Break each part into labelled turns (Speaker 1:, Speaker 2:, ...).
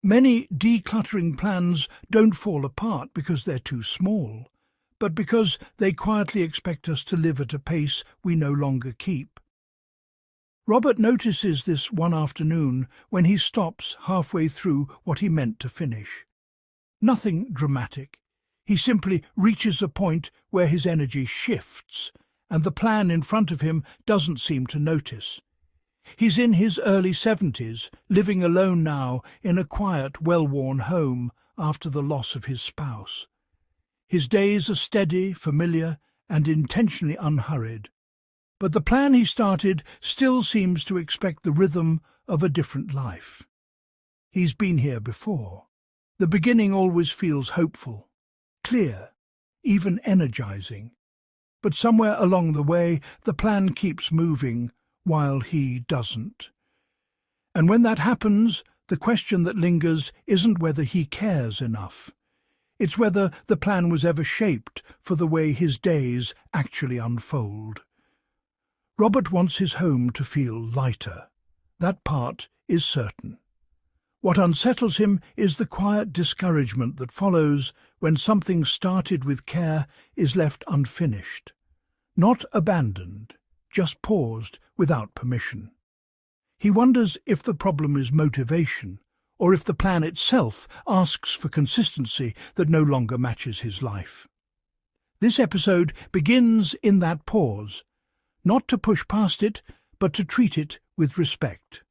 Speaker 1: Many decluttering plans don't fall apart because they're too small, but because they quietly expect us to live at a pace we no longer keep. Robert notices this one afternoon when he stops halfway through what he meant to finish. Nothing dramatic. He simply reaches a point where his energy shifts, and the plan in front of him doesn't seem to notice. He's in his early 70s, living alone now in a quiet, well-worn home after the loss of his spouse. His days are steady, familiar, and intentionally unhurried. But the plan he started still seems to expect the rhythm of a different life. He's been here before. The beginning always feels hopeful, clear, even energizing. But somewhere along the way, the plan keeps moving while he doesn't. And when that happens, the question that lingers isn't whether he cares enough. It's whether the plan was ever shaped for the way his days actually unfold. Robert wants his home to feel lighter. That part is certain. What unsettles him is the quiet discouragement that follows when something started with care is left unfinished. Not abandoned, just paused without permission. He wonders if the problem is motivation, or if the plan itself asks for consistency that no longer matches his life. This episode begins in that pause, not to push past it, but to treat it with respect.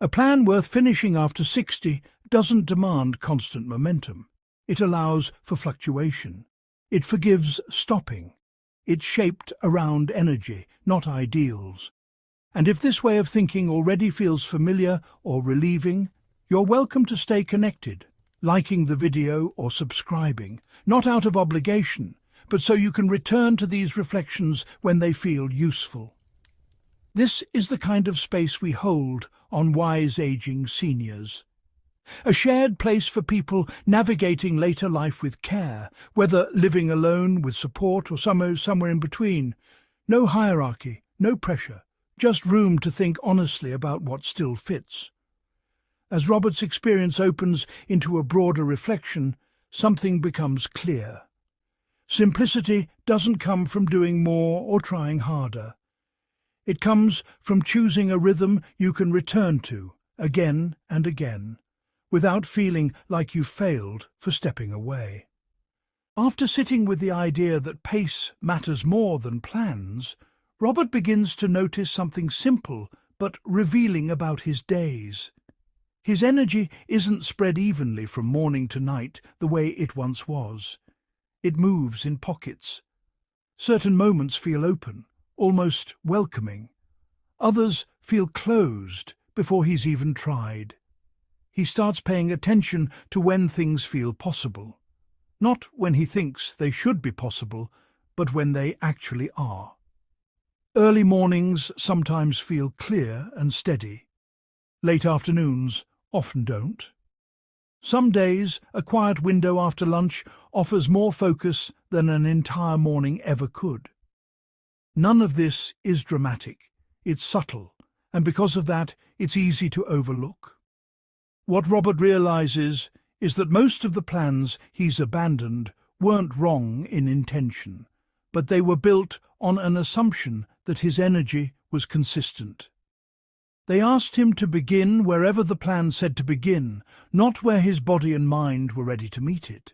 Speaker 1: A plan worth finishing after 60 doesn't demand constant momentum. It allows for fluctuation. It forgives stopping. It's shaped around energy, not ideals. And if this way of thinking already feels familiar or relieving, you're welcome to stay connected, liking the video or subscribing, not out of obligation, but so you can return to these reflections when they feel useful. This is the kind of space we hold on Wise Aging Seniors. A shared place for people navigating later life with care, whether living alone, with support, or somewhere in between. No hierarchy, no pressure, just room to think honestly about what still fits. As Robert's experience opens into a broader reflection, something becomes clear. Simplicity doesn't come from doing more or trying harder. It comes from choosing a rhythm you can return to again and again, without feeling like you failed for stepping away. After sitting with the idea that pace matters more than plans, Robert begins to notice something simple but revealing about his days. His energy isn't spread evenly from morning to night the way it once was. It moves in pockets. Certain moments feel open, almost welcoming. Others feel closed before he's even tried. He starts paying attention to when things feel possible. Not when he thinks they should be possible, but when they actually are. Early mornings sometimes feel clear and steady. Late afternoons often don't. Some days, a quiet window after lunch offers more focus than an entire morning ever could. None of this is dramatic. It's subtle, and because of that, it's easy to overlook. What Robert realizes is that most of the plans he's abandoned weren't wrong in intention, but they were built on an assumption that his energy was consistent. They asked him to begin wherever the plan said to begin, not where his body and mind were ready to meet it.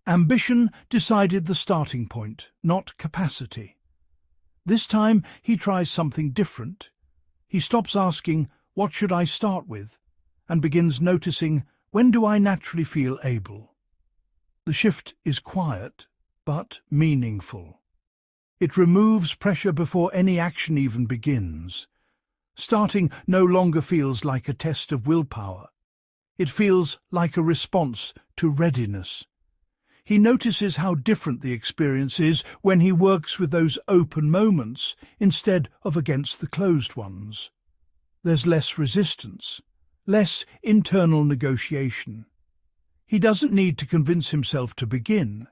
Speaker 1: Ambition decided the starting point, not capacity. This time he tries something different. He stops asking, "What should I start with?" and begins noticing, "When do I naturally feel able?" The shift is quiet, but meaningful. It removes pressure before any action even begins. Starting no longer feels like a test of willpower. It feels like a response to readiness. He notices how different the experience is when he works with those open moments instead of against the closed ones. There's less resistance, less internal negotiation. He doesn't need to convince himself to begin.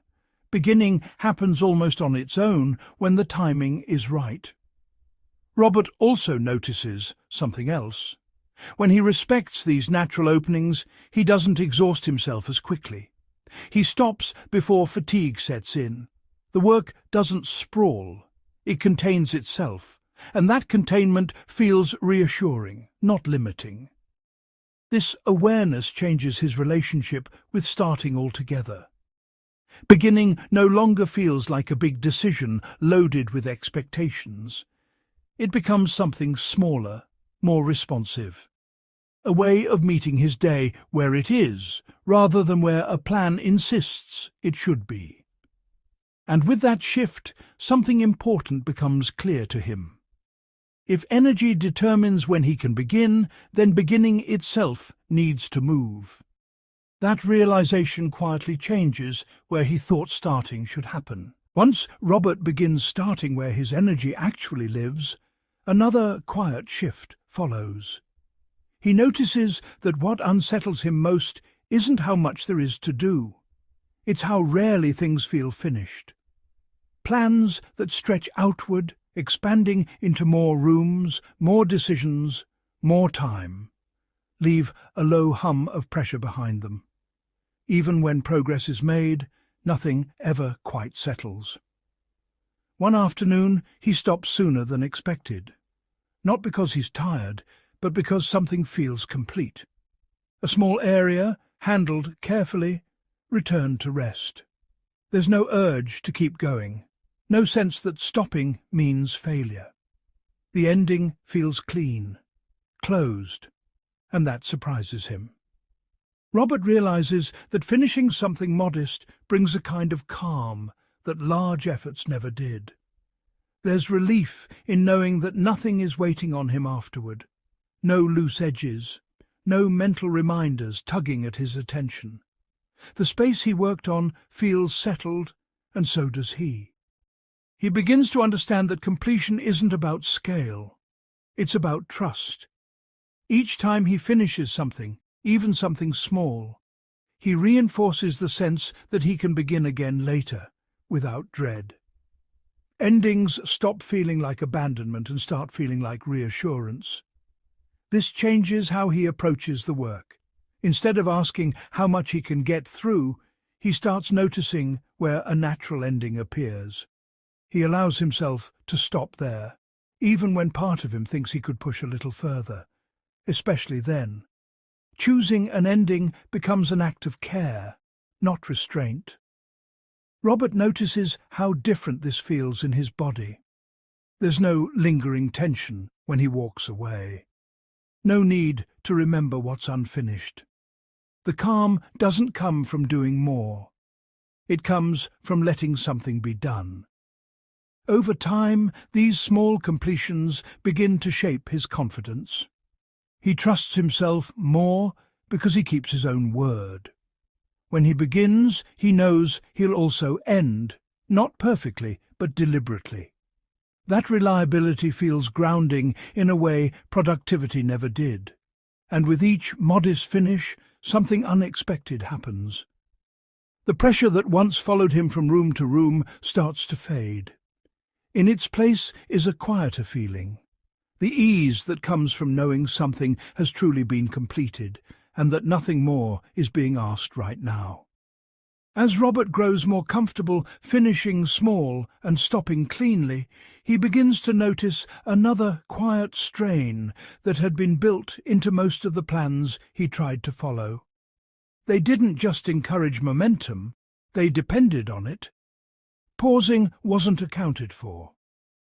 Speaker 1: Beginning happens almost on its own when the timing is right. Robert also notices something else. When he respects these natural openings, he doesn't exhaust himself as quickly. He stops before fatigue sets in. The work doesn't sprawl. It contains itself, and that containment feels reassuring, not limiting. This awareness changes his relationship with starting altogether. Beginning no longer feels like a big decision loaded with expectations. It becomes something smaller, more responsive. A way of meeting his day where it is, rather than where a plan insists it should be. And with that shift, something important becomes clear to him. If energy determines when he can begin, then beginning itself needs to move. That realization quietly changes where he thought starting should happen. Once Robert begins starting where his energy actually lives, another quiet shift follows. He notices that what unsettles him most isn't how much there is to do. It's how rarely things feel finished. Plans that stretch outward, expanding into more rooms, more decisions, more time, leave a low hum of pressure behind them. Even when progress is made, nothing ever quite settles. One afternoon, he stops sooner than expected. Not because he's tired, but because something feels complete. A small area, handled carefully, returned to rest. There's no urge to keep going, no sense that stopping means failure. The ending feels clean, closed, and that surprises him. Robert realizes that finishing something modest brings a kind of calm that large efforts never did. There's relief in knowing that nothing is waiting on him afterward. No loose edges, no mental reminders tugging at his attention. The space he worked on feels settled, and so does he. He begins to understand that completion isn't about scale. It's about trust. Each time he finishes something, even something small, he reinforces the sense that he can begin again later, without dread. Endings stop feeling like abandonment and start feeling like reassurance. This changes how he approaches the work. Instead of asking how much he can get through, he starts noticing where a natural ending appears. He allows himself to stop there, even when part of him thinks he could push a little further, especially then. Choosing an ending becomes an act of care, not restraint. Robert notices how different this feels in his body. There's no lingering tension when he walks away. No need to remember what's unfinished. The calm doesn't come from doing more. It comes from letting something be done. Over time, these small completions begin to shape his confidence. He trusts himself more because he keeps his own word. When he begins, he knows he'll also end, not perfectly, but deliberately. That reliability feels grounding in a way productivity never did. And with each modest finish, something unexpected happens. The pressure that once followed him from room to room starts to fade. In its place is a quieter feeling, the ease that comes from knowing something has truly been completed, and that nothing more is being asked right now. As Robert grows more comfortable finishing small and stopping cleanly, he begins to notice another quiet strain that had been built into most of the plans he tried to follow. They didn't just encourage momentum, they depended on it. Pausing wasn't accounted for.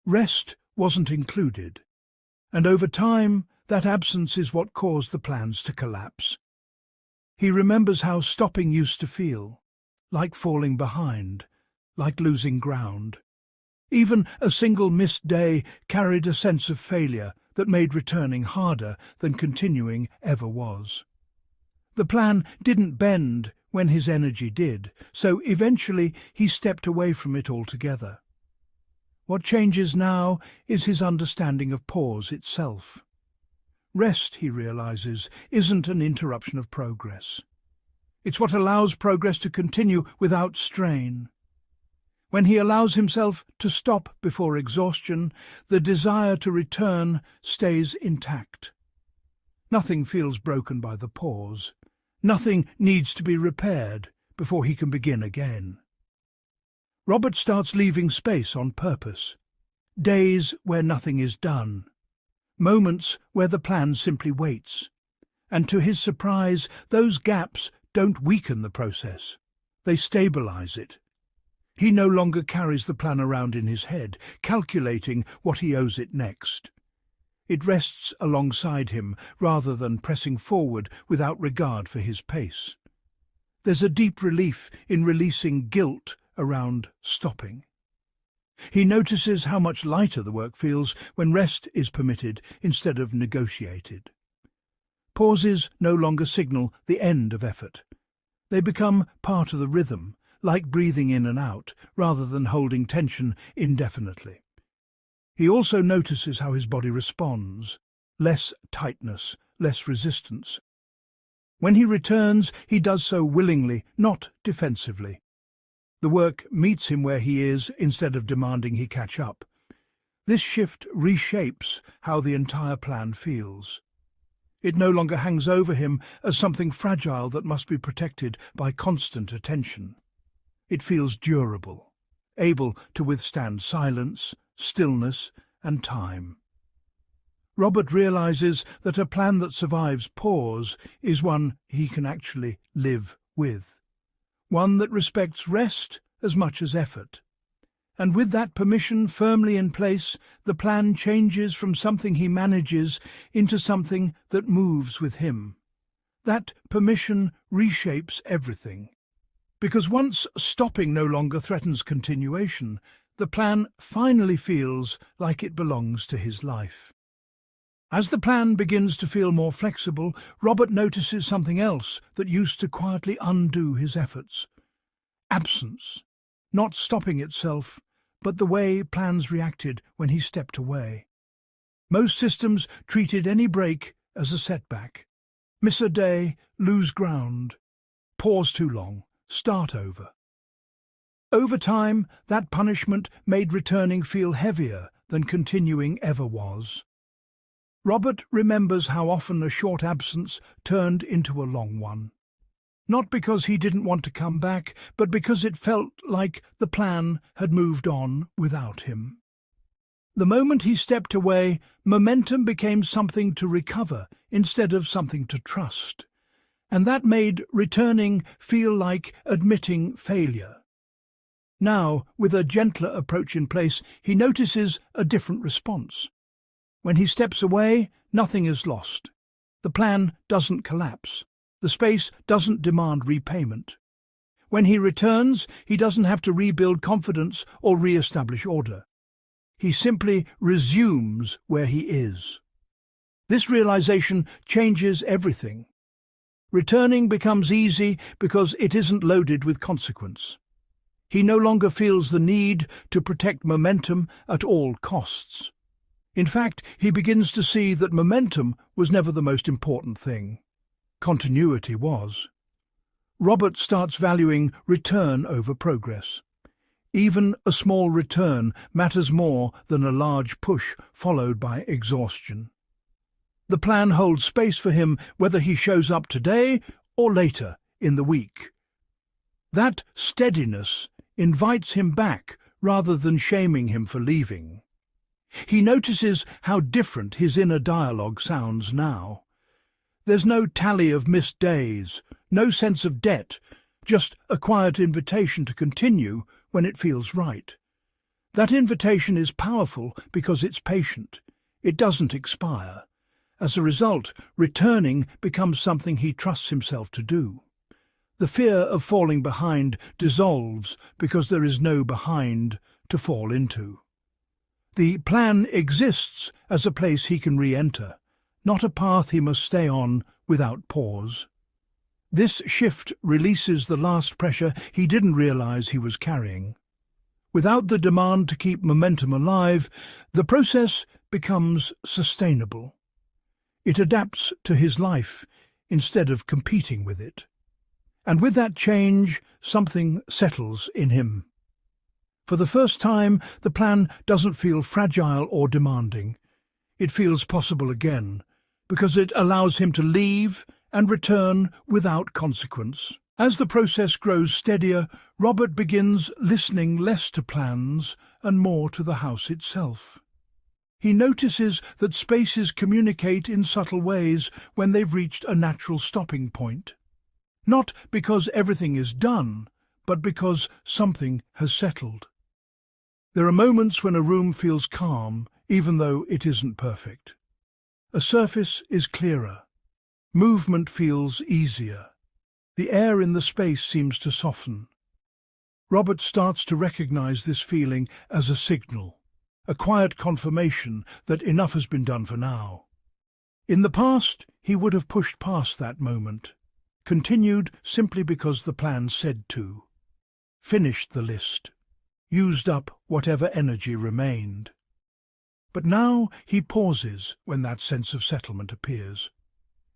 Speaker 1: Rest wasn't included. And over time, that absence is what caused the plans to collapse. He remembers how stopping used to feel, like falling behind, like losing ground. Even a single missed day carried a sense of failure that made returning harder than continuing ever was. The plan didn't bend when his energy did, so eventually he stepped away from it altogether. What changes now is his understanding of pause itself. Rest, he realizes, isn't an interruption of progress. It's what allows progress to continue without strain. When he allows himself to stop before exhaustion, the desire to return stays intact. Nothing feels broken by the pause. Nothing needs to be repaired before he can begin again. Robert starts leaving space on purpose. Days where nothing is done. Moments where the plan simply waits. And to his surprise, those gaps don't weaken the process. They stabilize it. He no longer carries the plan around in his head, calculating what he owes it next. It rests alongside him rather than pressing forward without regard for his pace. There's a deep relief in releasing guilt around stopping. He notices how much lighter the work feels when rest is permitted instead of negotiated. Pauses no longer signal the end of effort. They become part of the rhythm, like breathing in and out, rather than holding tension indefinitely. He also notices how his body responds. Less tightness, less resistance. When he returns, he does so willingly, not defensively. The work meets him where he is instead of demanding he catch up. This shift reshapes how the entire plan feels. It no longer hangs over him as something fragile that must be protected by constant attention. It feels durable, able to withstand silence, stillness, and time. Robert realizes that a plan that survives pause is one he can actually live with, one that respects rest as much as effort. And with that permission firmly in place, the plan changes from something he manages into something that moves with him. That permission reshapes everything. Because once stopping no longer threatens continuation, the plan finally feels like it belongs to his life. As the plan begins to feel more flexible, Robert notices something else that used to quietly undo his efforts. Absence. Not stopping itself, but the way plans reacted when he stepped away. Most systems treated any break as a setback. Miss a day, lose ground. Pause too long, start over. Over time, that punishment made returning feel heavier than continuing ever was. Robert remembers how often a short absence turned into a long one. Not because he didn't want to come back, but because it felt like the plan had moved on without him. The moment he stepped away, momentum became something to recover instead of something to trust. And that made returning feel like admitting failure. Now, with a gentler approach in place, he notices a different response. When he steps away, nothing is lost. The plan doesn't collapse. The space doesn't demand repayment. When he returns, he doesn't have to rebuild confidence or re-establish order. He simply resumes where he is. This realization changes everything. Returning becomes easy because it isn't loaded with consequence. He no longer feels the need to protect momentum at all costs. In fact, he begins to see that momentum was never the most important thing. Continuity was. Robert starts valuing return over progress. Even a small return matters more than a large push followed by exhaustion. The plan holds space for him whether he shows up today or later in the week. That steadiness invites him back rather than shaming him for leaving. He notices how different his inner dialogue sounds now. There's no tally of missed days, no sense of debt, just a quiet invitation to continue when it feels right. That invitation is powerful because it's patient. It doesn't expire. As a result, returning becomes something he trusts himself to do. The fear of falling behind dissolves because there is no behind to fall into. The plan exists as a place he can re-enter, not a path he must stay on without pause. This shift releases the last pressure he didn't realize he was carrying. Without the demand to keep momentum alive, the process becomes sustainable. It adapts to his life instead of competing with it. And with that change, something settles in him. For the first time, the plan doesn't feel fragile or demanding. It feels possible again, because it allows him to leave and return without consequence. As the process grows steadier, Robert begins listening less to plans and more to the house itself. He notices that spaces communicate in subtle ways when they've reached a natural stopping point. Not because everything is done, but because something has settled. There are moments when a room feels calm, even though it isn't perfect. A surface is clearer. Movement feels easier. The air in the space seems to soften. Robert starts to recognize this feeling as a signal, a quiet confirmation that enough has been done for now. In the past, he would have pushed past that moment, continued simply because the plan said to, finished the list, used up whatever energy remained. But now he pauses when that sense of settlement appears.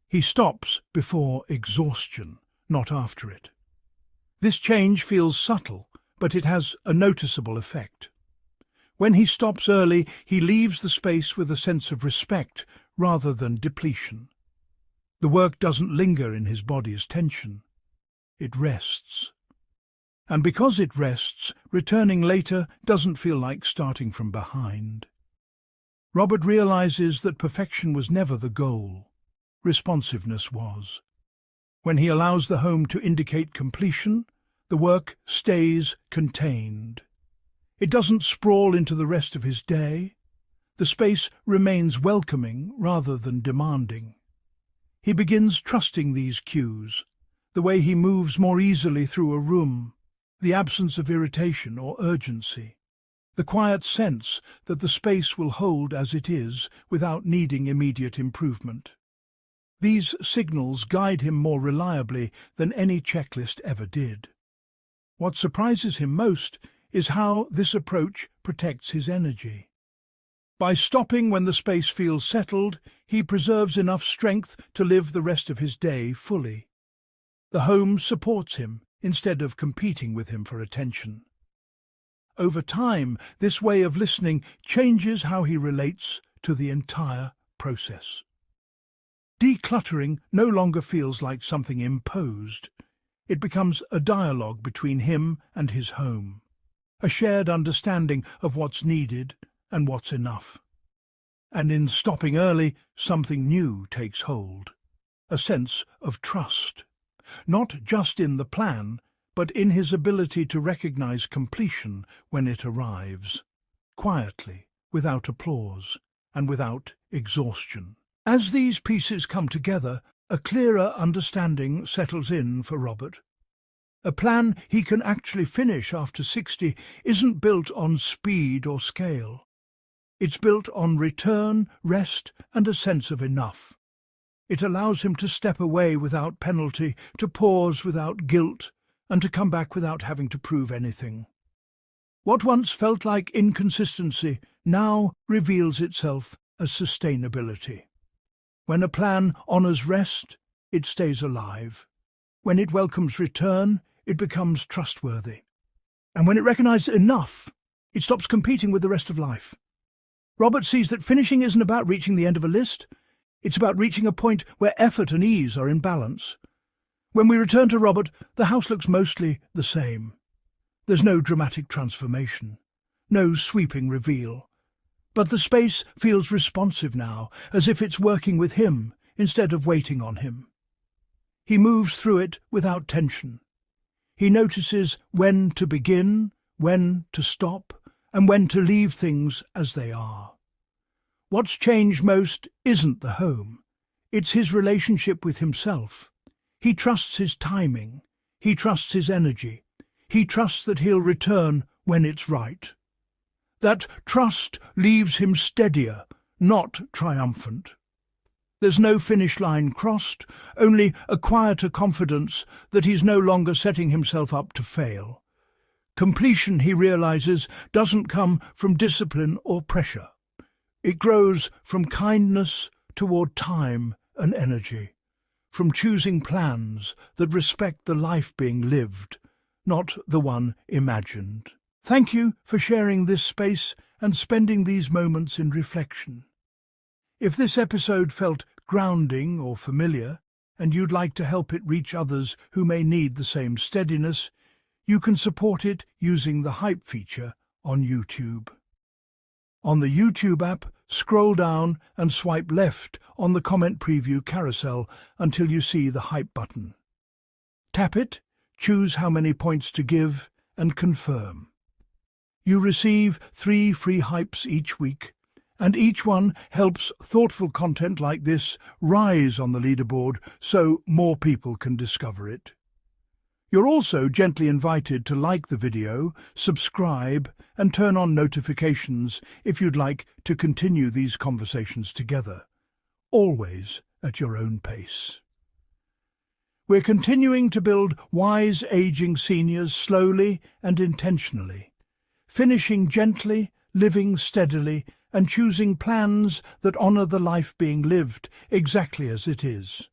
Speaker 1: He stops before exhaustion, not after it. This change feels subtle, but it has a noticeable effect. When he stops early, he leaves the space with a sense of respect rather than depletion. The work doesn't linger in his body's tension. It rests. And because it rests, returning later doesn't feel like starting from behind. Robert realizes that perfection was never the goal. Responsiveness was. When he allows the home to indicate completion, the work stays contained. It doesn't sprawl into the rest of his day. The space remains welcoming rather than demanding. He begins trusting these cues, the way he moves more easily through a room, the absence of irritation or urgency, the quiet sense that the space will hold as it is without needing immediate improvement. These signals guide him more reliably than any checklist ever did. What surprises him most is how this approach protects his energy. By stopping when the space feels settled, he preserves enough strength to live the rest of his day fully. The home supports him instead of competing with him for attention. Over time, this way of listening changes how he relates to the entire process. Decluttering no longer feels like something imposed. It becomes a dialogue between him and his home, a shared understanding of what's needed and what's enough. And in stopping early, something new takes hold, a sense of trust, not just in the plan, but in his ability to recognize completion when it arrives, quietly, without applause, and without exhaustion. As these pieces come together, a clearer understanding settles in for Robert. A plan he can actually finish after 60 isn't built on speed or scale. It's built on return, rest, and a sense of enough. It allows him to step away without penalty, to pause without guilt, and to come back without having to prove anything. What once felt like inconsistency now reveals itself as sustainability. When a plan honors rest, it stays alive. When it welcomes return, it becomes trustworthy. And when it recognizes enough, it stops competing with the rest of life. Robert sees that finishing isn't about reaching the end of a list. It's about reaching a point where effort and ease are in balance. When we return to Robert, the house looks mostly the same. There's no dramatic transformation, no sweeping reveal. But the space feels responsive now, as if it's working with him instead of waiting on him. He moves through it without tension. He notices when to begin, when to stop, and when to leave things as they are. What's changed most isn't the home. It's his relationship with himself. He trusts his timing. He trusts his energy. He trusts that he'll return when it's right. That trust leaves him steadier, not triumphant. There's no finish line crossed, only a quieter confidence that he's no longer setting himself up to fail. Completion, he realizes, doesn't come from discipline or pressure. It grows from kindness toward time and energy, from choosing plans that respect the life being lived, not the one imagined. Thank you for sharing this space and spending these moments in reflection. If this episode felt grounding or familiar, and you'd like to help it reach others who may need the same steadiness, you can support it using the Hype feature on YouTube. On the YouTube app, scroll down and swipe left on the comment preview carousel until you see the Hype button. Tap it, choose how many points to give, and confirm. You receive 3 free Hypes each week, and each one helps thoughtful content like this rise on the leaderboard so more people can discover it. You're also gently invited to like the video, subscribe, and turn on notifications if you'd like to continue these conversations together, always at your own pace. We're continuing to build wise aging seniors slowly and intentionally, finishing gently, living steadily, and choosing plans that honor the life being lived exactly as it is.